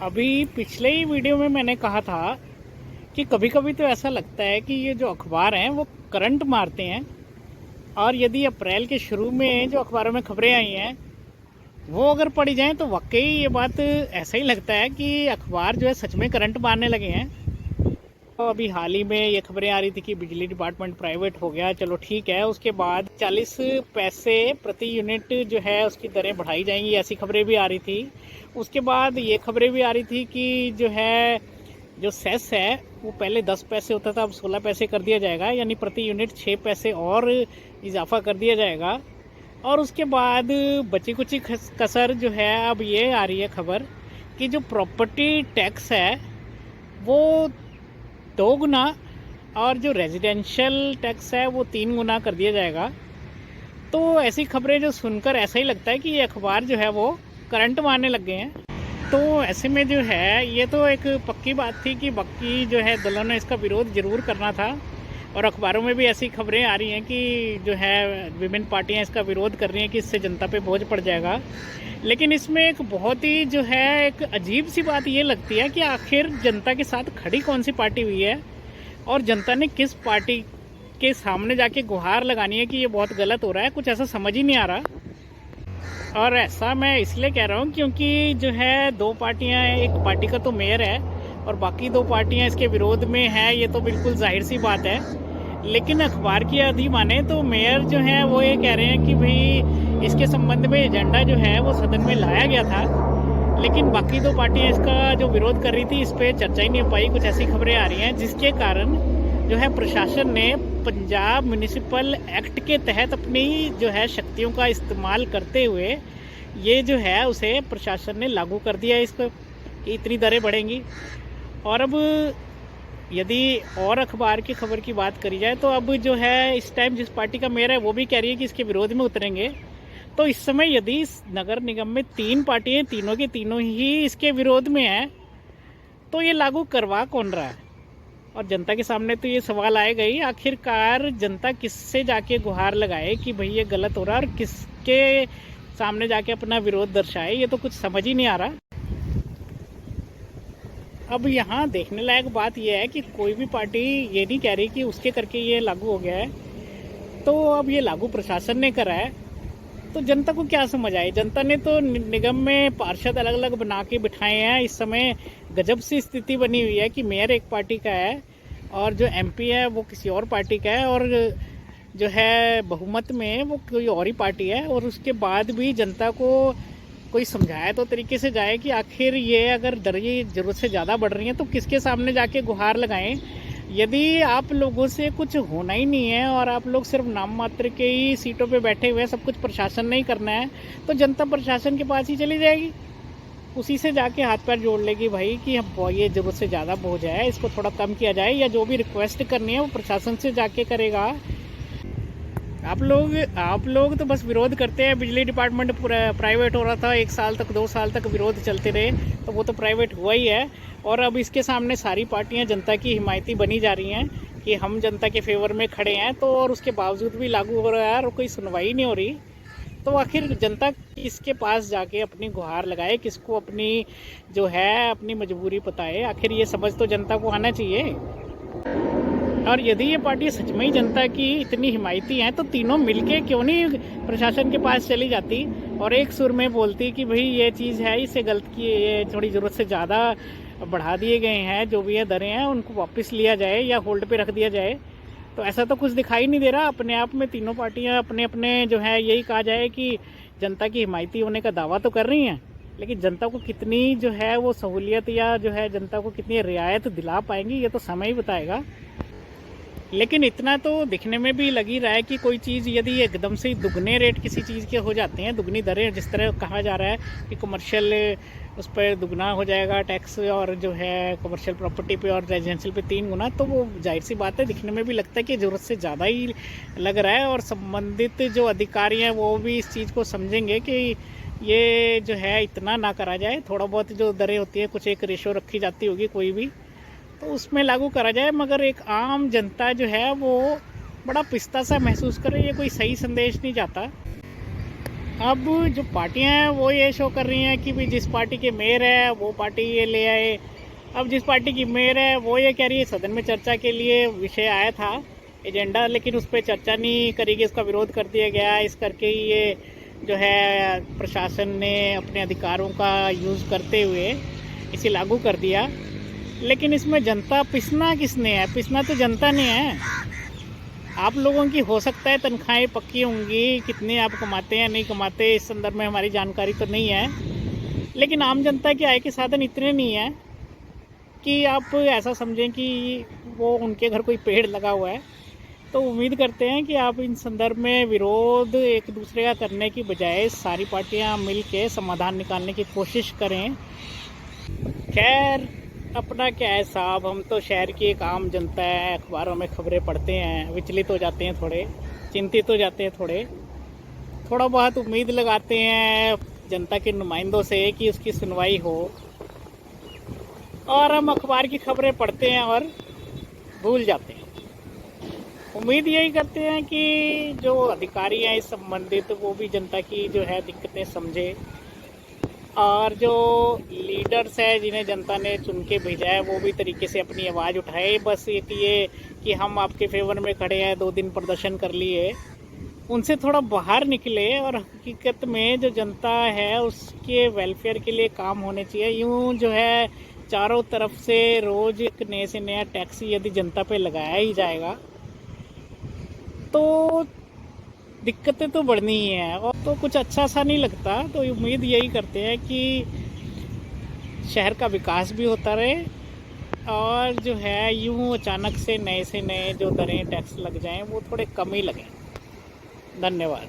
अभी पिछले ही वीडियो में मैंने कहा था कि कभी कभी तो ऐसा लगता है कि ये जो अखबार हैं वो करंट मारते हैं। और यदि अप्रैल के शुरू में जो अखबारों में खबरें आई हैं वो अगर पढ़ी जाएं तो वाकई ये बात ऐसा ही लगता है कि अखबार जो है सच में करंट मारने लगे हैं। तो अभी हाल ही में ये खबरें आ रही थी कि बिजली डिपार्टमेंट प्राइवेट हो गया, चलो ठीक है। उसके बाद 40 पैसे प्रति यूनिट जो है उसकी दरें बढ़ाई जाएंगी, ऐसी खबरें भी आ रही थी। उसके बाद ये खबरें भी आ रही थी कि जो है जो सेस है वो पहले 10 पैसे होता था, अब 16 पैसे कर दिया जाएगा, यानी प्रति यूनिट 6 पैसे और इजाफा कर दिया जाएगा। और उसके बाद बची कुची कसर जो है अब ये आ रही है खबर कि जो प्रॉपर्टी टैक्स है वो 2 गुना और जो रेजिडेंशियल टैक्स है वो 3 गुना कर दिया जाएगा। तो ऐसी खबरें जो सुनकर ऐसा ही लगता है कि ये अखबार जो है वो करंट मारने लग गए हैं। तो ऐसे में जो है ये तो एक पक्की बात थी कि बाकी जो है दलों ने इसका विरोध ज़रूर करना था। और अखबारों में भी ऐसी खबरें आ रही हैं कि जो है विभिन्न पार्टियां इसका विरोध कर रही हैं कि इससे जनता पे बोझ पड़ जाएगा। लेकिन इसमें एक बहुत ही जो है एक अजीब सी बात ये लगती है कि आखिर जनता के साथ खड़ी कौन सी पार्टी हुई है और जनता ने किस पार्टी के सामने जाके गुहार लगानी है कि ये बहुत गलत हो रहा है। कुछ ऐसा समझ ही नहीं आ रहा। और ऐसा मैं इसलिए कह रहा हूँ क्योंकि जो है 2 पार्टियां, एक पार्टी का तो मेयर है और बाकी 2 पार्टियां इसके विरोध में है, ये तो बिल्कुल जाहिर सी बात है। लेकिन अखबार की आदि माने तो मेयर जो है वो ये कह रहे हैं कि भाई इसके संबंध में एजेंडा जो है वो सदन में लाया गया था, लेकिन बाकी 2 पार्टियां इसका जो विरोध कर रही थी इस पर चर्चा ही नहीं हो पाई। कुछ ऐसी खबरें आ रही हैं जिसके कारण जो है प्रशासन ने पंजाब म्यूनिसिपल एक्ट के तहत अपनी जो है शक्तियों का इस्तेमाल करते हुए ये जो है उसे प्रशासन ने लागू कर दिया इसको कि इतनी दरें बढ़ेंगी। और अब यदि और अखबार की खबर की बात करी जाए तो अब जो है इस टाइम जिस पार्टी का मेयर है वो भी कह रही है कि इसके विरोध में उतरेंगे। तो इस समय यदि इस नगर निगम में 3 पार्टियां, तीनों के तीनों ही इसके विरोध में हैं, तो ये लागू करवा कौन रहा है। और जनता के सामने तो ये सवाल आएगा ही, आखिरकार जनता किससे जाके गुहार लगाए कि भाई ये गलत हो रहा है और किसके सामने जाके अपना विरोध दर्शाए, ये तो कुछ समझ ही नहीं आ रहा। अब यहाँ देखने लायक बात यह है कि कोई भी पार्टी ये नहीं कह रही कि उसके करके ये लागू हो गया है। तो अब ये लागू प्रशासन ने करा है तो जनता को क्या समझ आए। जनता ने तो निगम में पार्षद अलग अलग बना के बिठाए हैं। इस समय गजब सी स्थिति बनी हुई है कि मेयर एक पार्टी का है और जो एमपी है वो किसी और पार्टी का है और जो है बहुमत में वो कोई और ही पार्टी है। और उसके बाद भी जनता को कोई समझाया तो तरीके से जाए कि आखिर ये अगर दरें ज़रूरत से ज़्यादा बढ़ रही हैं तो किसके सामने जाके गुहार लगाएं। यदि आप लोगों से कुछ होना ही नहीं है और आप लोग सिर्फ नाम मात्र के ही सीटों पे बैठे हुए हैं, सब कुछ प्रशासन नहीं करना है, तो जनता प्रशासन के पास ही चली जाएगी, उसी से जाके हाथ पैर जोड़ लेगी भाई कि हम ये ज़रूरत से ज़्यादा बोझ है, इसको थोड़ा कम किया जाए, या जो भी रिक्वेस्ट करनी है वो प्रशासन से जाके करेगा। आप लोग तो बस विरोध करते हैं। बिजली डिपार्टमेंट प्राइवेट हो रहा था, 1 साल तक 2 साल तक विरोध चलते रहे, तो वो तो प्राइवेट हुआ ही है। और अब इसके सामने सारी पार्टियां जनता की हिमायती बनी जा रही हैं कि हम जनता के फेवर में खड़े हैं, तो और उसके बावजूद भी लागू हो रहा है और कोई सुनवाई नहीं हो रही। तो आखिर जनता किसके पास जाके अपनी गुहार लगाए, किसको अपनी जो है अपनी मजबूरी बताए, आखिर ये समझ तो जनता को आना चाहिए। और यदि ये पार्टी सच में ही जनता की इतनी हिमायती हैं तो तीनों मिलके क्यों नहीं प्रशासन के पास चली जाती और एक सुर में बोलती कि भाई ये चीज़ है, इससे गलत की, ये थोड़ी ज़रूरत से ज़्यादा बढ़ा दिए गए हैं, जो भी ये दरें हैं उनको वापस लिया जाए या होल्ड पे रख दिया जाए। तो ऐसा तो कुछ दिखाई नहीं दे रहा। अपने आप में तीनों पार्टियां अपने अपने जो है यही कहा जाए कि जनता की हिमायती होने का दावा तो कर रही हैं, लेकिन जनता को कितनी जो है वो सहूलियत या जो है जनता को कितनी रियायत दिला पाएंगी ये तो समय ही बताएगा। लेकिन इतना तो दिखने में भी लग ही रहा है कि कोई चीज़ यदि एकदम से दुगने रेट किसी चीज़ के हो जाते हैं, दुगनी दरें, जिस तरह कहा जा रहा है कि कमर्शियल उस पर दुगना हो जाएगा टैक्स और जो है कमर्शियल प्रॉपर्टी पे और रेजिडेंशियल पे 3 गुना, तो वो जाहिर सी बात है, दिखने में भी लगता है कि ज़रूरत से ज़्यादा ही लग रहा है। और संबंधित जो अधिकारी हैं वो भी इस चीज़ को समझेंगे कि ये जो है इतना ना करा जाए, थोड़ा बहुत जो दरें होती हैं कुछ एक रेशो रखी जाती होगी कोई भी, तो उसमें लागू करा जाए। मगर एक आम जनता जो है वो बड़ा पिस्ता सा महसूस करे, ये कोई सही संदेश नहीं जाता। अब जो पार्टियां हैं वो ये शो कर रही हैं कि भाई जिस पार्टी के मेयर है वो पार्टी ये ले आए। अब जिस पार्टी की मेयर है वो ये कह रही है सदन में चर्चा के लिए विषय आया था एजेंडा, लेकिन उस पर चर्चा नहीं करेगी, इसका विरोध कर दिया गया। इस करके ये जो है प्रशासन ने अपने अधिकारों का यूज़ करते हुए इसे लागू कर दिया। लेकिन इसमें जनता पिसना किसने है? पिसना तो जनता ने है। आप लोगों की हो सकता है तनख्वाहें पक्की होंगी, कितने आप कमाते हैं नहीं कमाते इस संदर्भ में हमारी जानकारी तो नहीं है, लेकिन आम जनता के आय के साधन इतने नहीं है कि आप ऐसा समझें कि वो उनके घर कोई पेड़ लगा हुआ है। तो उम्मीद करते हैं कि आप इन संदर्भ में विरोध एक दूसरे का करने की बजाय सारी पार्टियां मिल के समाधान निकालने की कोशिश करें। खैर अपना क्या है साहब, हम तो शहर की एक आम जनता है, अखबारों में खबरें पढ़ते हैं, विचलित हो जाते हैं, थोड़े चिंतित हो जाते हैं, थोड़ा बहुत उम्मीद लगाते हैं जनता के नुमाइंदों से कि उसकी सुनवाई हो, और हम अखबार की खबरें पढ़ते हैं और भूल जाते हैं। उम्मीद यही करते हैं कि जो अधिकारी हैं इस संबंधित वो भी जनता की जो है दिक्कतें समझे, और जो लीडर्स है जिन्हें जनता ने चुन के भेजा है वो भी तरीके से अपनी आवाज़ उठाए। बस एक ये कि हम आपके फेवर में खड़े हैं, 2 दिन प्रदर्शन कर लिए, उनसे थोड़ा बाहर निकले और हकीकत में जो जनता है उसके वेलफेयर के लिए काम होने चाहिए। यूँ जो है चारों तरफ से रोज़ एक नए से नया टैक्स यदि जनता पे लगाया ही जाएगा तो दिक्कतें तो बढ़नी ही हैं, और तो कुछ अच्छा सा नहीं लगता। तो उम्मीद यही करते हैं कि शहर का विकास भी होता रहे, और जो है यूँ अचानक से नए जो दरें टैक्स लग जाएं वो थोड़े कम ही लगें। धन्यवाद।